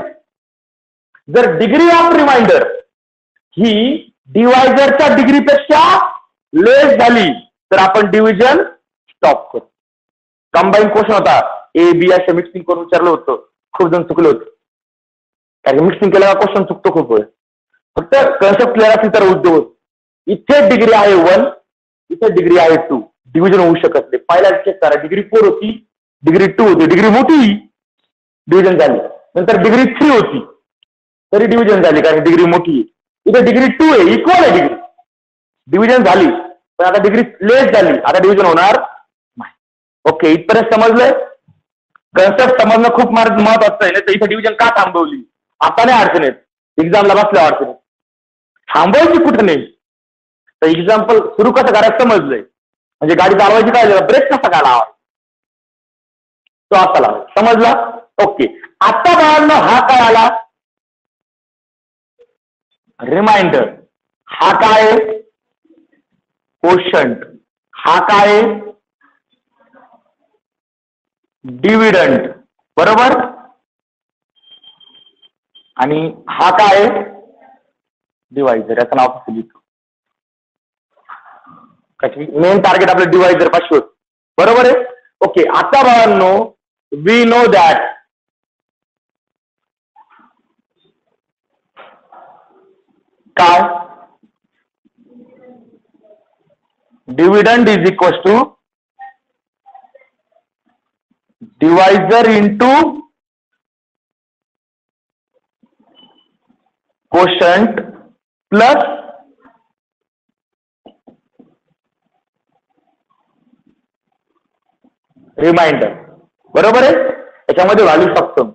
Speaker 1: जर डिग्री ऑफ रिमाइंडर ही डिवायझरच्या डिग्रीपेक्षा लेस झाली तर आपण डिव्हिजन स्टॉप करतो. कंबाईन क्वेश्चन होता, ए बी असे मिक्सिंग करून विचारलं होतं. खूप जण चुकले होते कारण मिक्सिंग केल्यावर क्वेश्चन चुकतो खूप वेळ. फक्त कन्सेप्ट क्लिअर असेल तर उद्योग होतो. इथे डिग्री आहे 1, इथे डिग्री आहे 2, डिव्हिजन होऊ शकत नाही. पहिला चेक करा, डिग्री 4 होती, डिग्री 2 होती, डिग्री मोठी डिव्हिजन झाली. नंतर डिग्री 3 होती तरी डिव्हिजन झाली कारण डिग्री मोठी. इथे डिग्री 2 आहे, इक्वल आहे डिग्री, डिव्हिजन झाली. पण आता डिग्री लेस झाली, आता डिव्हिजन होणार नाही. ओके. इथपर्यंत समजलंय. कन्सेप्ट समजणं खूप महत्वाचं आहे. तर इथे डिव्हिजन का थांबवली? आता नाही अडचण येत, एक्झामला बसल्या अडचण. थांबवायची कुठे नाही. तर एक्झाम्पल सुरू कसं करायचं समजलंय. म्हणजे गाडी चालवायची काय, ब्रेक कसा काय लावा तो असा लावा. समजला. ओके. आता बाळांनो हा काय आला? रिमाइंडर. हा काय? कोशंट. हा काय? डिव्हिडंड. बरोबर. आणि हा काय आहे डिवायझर, याचं नाव कसं लिहितो. मेन टार्गेट आपलं डिवायझर पाशी होत, बरोबर आहे. ओके, आता बाळांनो वी नो दॅट काय dividend is equal to divisor into quotient plus remainder, बरोबर आहे. याच्यामध्ये व्हॅल्यू सक्षम.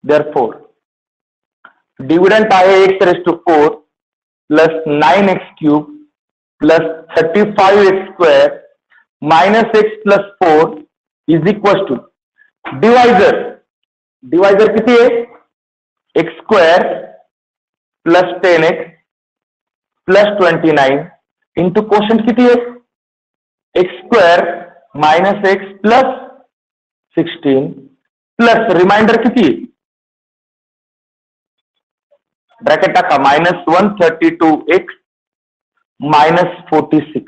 Speaker 1: देअरफॉर डिव्हिडंड आहे x⁴ plus 9x³ plus 35x² minus x plus 4 is equal to divisor किती आहे x² plus 10x plus 29 into quotient किती आहे x² minus x plus 16 plus remainder किती आहे ब्रॅकेट टाका -132x मायनस 46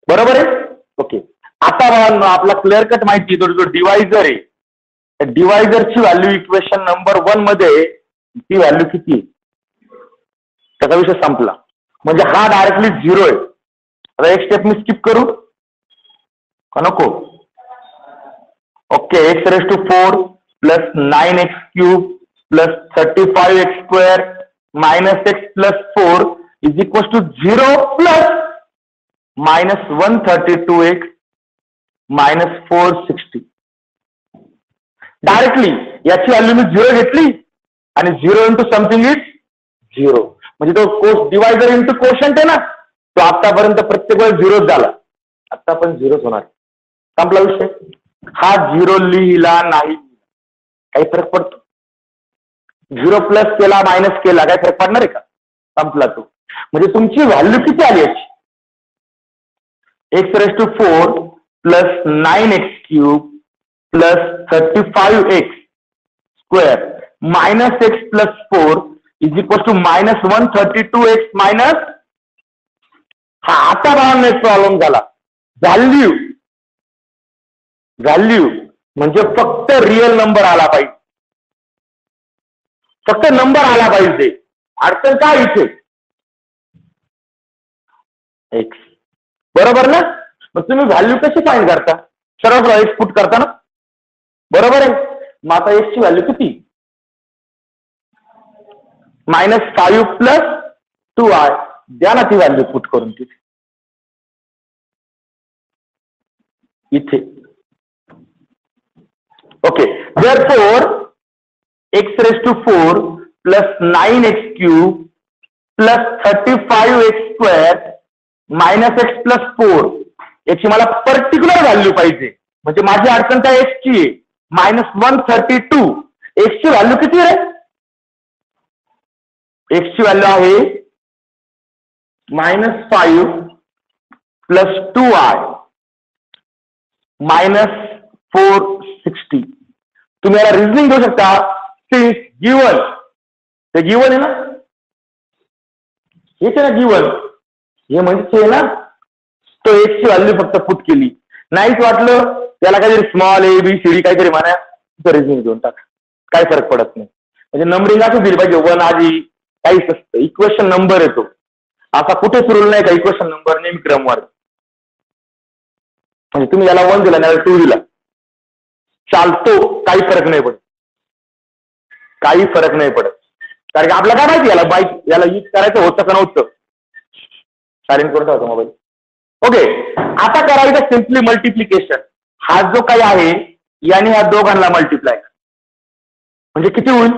Speaker 1: बरोबर आहे. ओके, आता बघा आपला क्लिअर कट माहिती तो जो डिवायझर आहे डिवायझरची व्हॅल्यू इक्वेशन नंबर 1 मध्ये ती व्हॅल्यू किती आहे त्याचा विषय संपला. म्हणजे हा डायरेक्टली 0 आहे. आता एक स्टेप मी स्किप करू का नको. Okay, x⁴ plus 9x³ plus 35x² minus x plus 4 is equal to 0 plus -132x minus 460. Directly याची व्हॅल्यू मी 0 घेतली आणि 0 इंटू समथिंग इज 0. म्हणजे तो डिवायझर इंटू कोशंट आहे ना, तो आतापर्यंत प्रत्येक वेळेस 0 झाला, आता पण 0 होणार. संपला विषय. हा 0 लिहिला नाही काही फरक पडतो. 0 प्लस केला मायनस केला काय फरक पडणार आहे का. संपला तो. म्हणजे तुमची व्हॅल्यू किती आली याची x⁴ plus 9x³ plus 35x² minus x plus 4 is equal to -132x minus. हा आता बाळांनो एक प्रॉब्लेम झाला. व्हॅल्यू म्हणजे फक्त रिअल नंबर आला पाहिजे, फक्त नंबर आला पाहिजे. अडचण काय इथे x, बरोबर ना. मग तुम्ही व्हॅल्यू कशी फाइंड करता, सरळ x पुट करता ना, बरोबर आहे. मग आता x ची व्हॅल्यू किती -5 प्लस 2i द्या ना ती व्हॅल्यू पुट करून तिथे इथे. Okay, therefore x⁴ plus 9x³ plus 35x² minus x plus 4 याची मला पर्टिक्युलर व्हॅल्यू पाहिजे. म्हणजे माझी अडचण काय x ची आहे -132. x ची व्हॅल्यू किती आहे x ची व्हॅल्यू आहे -5 प्लस 2i मायनस 460. तुम्ही याला रिझनिंग देऊ शकता. सिन्स गिवन, ते गिवन आहे ना, हेच आहे ना गिवन, हे म्हणजे ना तो x ची व्हॅल्यू फक्त पुट केली. नाहीच वाटलं त्याला काहीतरी स्मॉल ABCD काहीतरी म्हणा, रिझनिंग देऊन टाका, काही फरक पडत नाही. म्हणजे नंबरिंग असं दिली पाहिजे 1 आधी काहीच असतं. इक्वेशन नंबर येतो असा कुठेच रूल नाही का इक्वेशन नंबर नेहमी क्रमवार. म्हणजे तुम्ही याला 1 दिला नाही 2 दिला चालतो, काही फरक नाही पडत, काही फरक नाही पडत. कारण की आपल्याला काय माहिती याला यूज करायचं होतं का नव्हतं. सायलेंट करून ठेवतो मोबाईल. ओके, आता करायचं सिम्पली मल्टिप्लिकेशन. हा जो काही आहे याने ह्या दोघांना मल्टिप्लाय म्हणजे किती होईल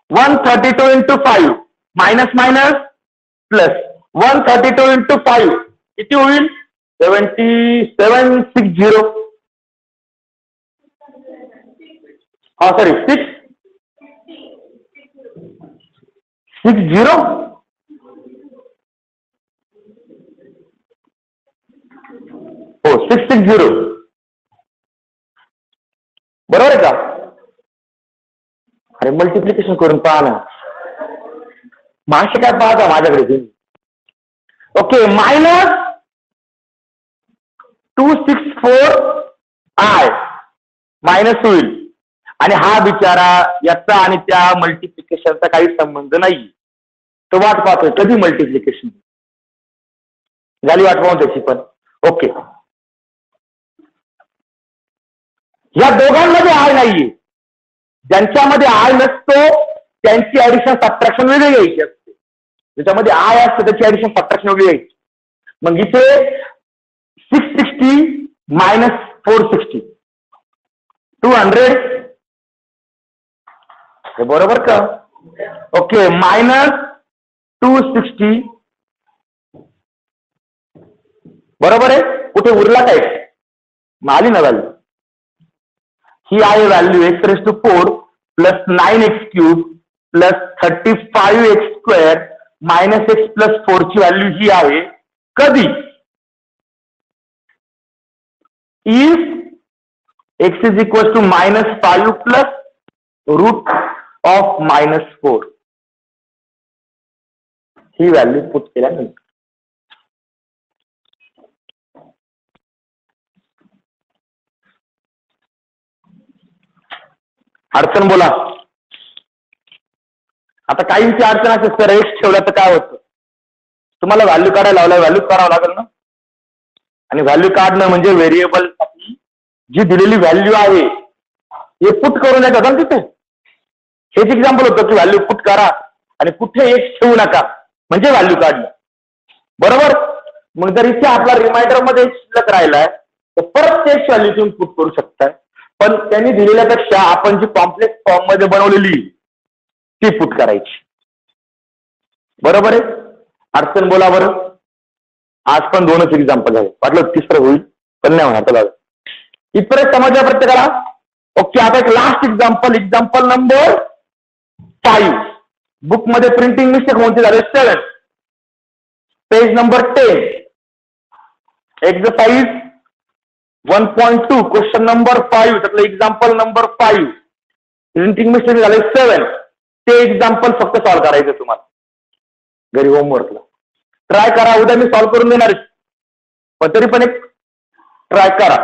Speaker 1: 132 into 5 minus minus plus 132 into 5 किती होईल 7760. हा सॉरी 660 हो 660 अरे मल्टिप्लिकेशन करून पहा ना. मासे काय पाहता माझ्याकडे तुम्ही. ओके, -264i मायनस होईल आणि हा बिचारा याचा आणि त्या मल्टिप्लिकेशनचा काही संबंध नाही. तो वाट पाहतोय कधी मल्टिप्लिकेशन झाली, वाट पाहून त्याची पण. ओके, या दोघांमध्ये आय नाहीये. ज्यांच्यामध्ये आय नसतो त्यांची ऍडिशन सबट्रॅक्शन वेगळी घ्यायची असते. ज्याच्यामध्ये आय असते त्याची ऍडिशन सबट्रॅक्शन वेगळी घ्यायची. मग इथे 660 मायनस 460 200 हे बरोबर का. ओके, -260 बरोबर आहे. कुठे उरला काय, आली ना व्हॅल्यू. ही आहे value x⁴ plus 9x³ plus 35x² minus x+4 ची व्हॅल्यू ही आहे. कधी, if x is equal to -5 plus √(-4) ही व्हॅल्यू पुट केल्यानंतर. अडचण बोला. आता काहींची अडचण असेल सर एक्स ठेवला तर काय होतं. तुम्हाला व्हॅल्यू काढायला लावला, व्हॅल्यू काढावं लागेल ना. आणि व्हॅल्यू काढणं म्हणजे व्हेरिएबल जी दिलेली व्हॅल्यू आहे हे पुट करून येतात ना तिथे. हेच एक्झाम्पल होतं की व्हॅल्यू पुट करा आणि कुठे एक्स ठेवू नका म्हणजे व्हॅल्यू काढणं. बरोबर. मग जर इथे आपला रिमाइंडर मध्ये शिल्लक राहिलाय तर परत तेच व्हॅल्यू तुम्ही पुट करू शकताय. पण त्यांनी दिलेल्यापेक्षा आपण जी कॉम्प्लेक्स फॉर्म मध्ये बनवलेली ती पुट करायची. बरोबर आहे. अडचण बोला बरं. आज पण 2च एक्झाम्पल आहे, वाटलं तिसरं होईल पण नाही होणार. चला इथपर्यंत समजलं प्रत्येकाला. ओके, आता एक लास्ट एक्झाम्पल नंबर 5. बुक मध्ये प्रिंटिंग मिस्टेक कोणती झाले 7. Page number 10 exercise 1.2 question number 5 त्यातलं एक्झाम्पल नंबर 5 प्रिंटिंग मिस्टेक झाले 7. ते एक्झाम्पल फक्त सॉल्व्ह करायचं तुम्हाला घरी होमवर्कला. ट्राय करा, उद्या मी सॉल्व्ह करून देणार पण तरी पण एक ट्राय करा.